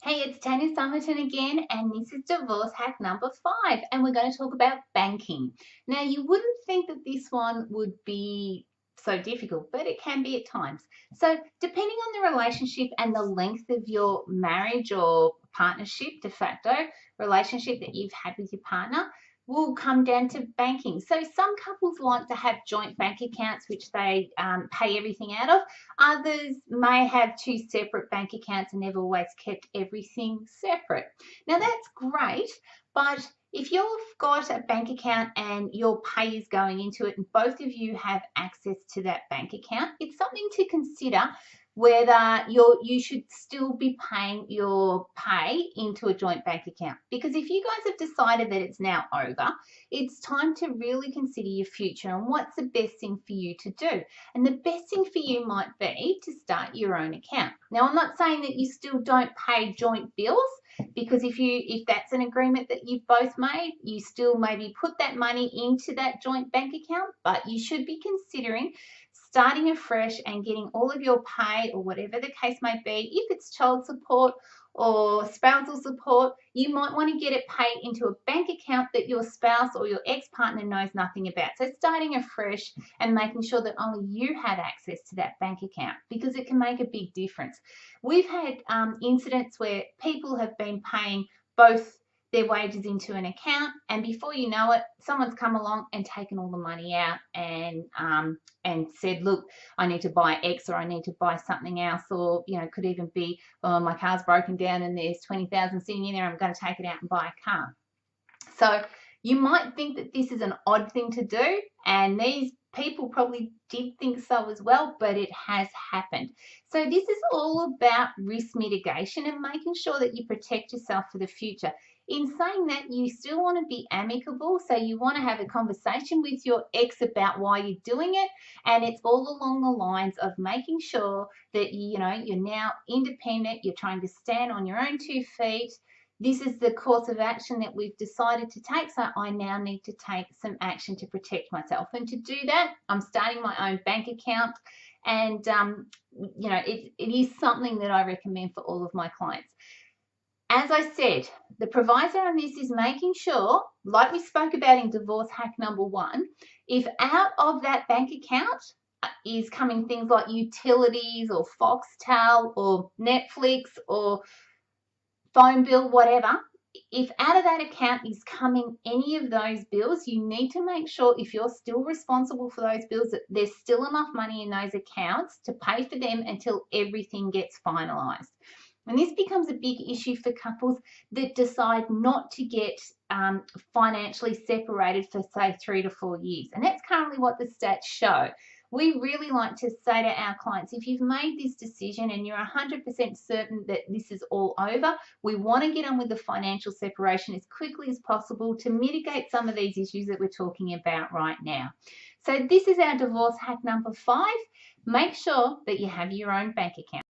Hey, it's Tanya Summerton again, and this is divorce hack number 5, and we're going to talk about banking. Now, you wouldn't think that this one would be so difficult, but it can be at times. So, depending on the relationship and the length of your marriage or partnership, de facto relationship that you've had with your partner, will come down to banking. So, some couples like to have joint bank accounts, which they pay everything out of. Others may have two separate bank accounts and they've always kept everything separate. Now that's great, but if you've got a bank account and your pay is going into it and both of you have access to that bank account, it's something to consider whether you should still be paying your pay into a joint bank account. Because if you guys have decided that it's now over, it's time to really consider your future and what's the best thing for you to do. And the best thing for you might be to start your own account. Now, I'm not saying that you still don't pay joint bills, because if that's an agreement that you've both made, you still maybe put that money into that joint bank account, but you should be considering starting afresh and getting all of your pay, or whatever the case may be. If it's child support or spousal support, you might want to get it paid into a bank account that your spouse or your ex-partner knows nothing about. So starting afresh and making sure that only you have access to that bank account, because it can make a big difference. We've had incidents where people have been paying both their wages into an account, and before you know it, someone's come along and taken all the money out and said, look, I need to buy X, or I need to buy something else, or it could even be, oh, my car's broken down and there's 20,000 sitting in there, I'm going to take it out and buy a car. So you might think that this is an odd thing to do, and these people probably did think so as well, but it has happened. So this is all about risk mitigation and making sure that you protect yourself for the future. In saying that, you still want to be amicable, so you want to have a conversation with your ex about why you're doing it, and it's all along the lines of making sure that you're now independent, you're trying to stand on your own 2 feet. This is the course of action that we've decided to take, so I now need to take some action to protect myself. And to do that, I'm starting my own bank account, and it is something that I recommend for all of my clients. As I said, the proviso on this is making sure, like we spoke about in divorce hack number 1, if out of that bank account is coming things like utilities or Foxtel or Netflix or phone bill, whatever, if out of that account is coming any of those bills, you need to make sure, if you're still responsible for those bills, that there's still enough money in those accounts to pay for them until everything gets finalized. And this becomes a big issue for couples that decide not to get financially separated for, say, 3 to 4 years. And that's currently what the stats show. We really like to say to our clients, if you've made this decision and you're 100% certain that this is all over, we want to get on with the financial separation as quickly as possible to mitigate some of these issues that we're talking about right now. So this is our divorce hack number 5. Make sure that you have your own bank account.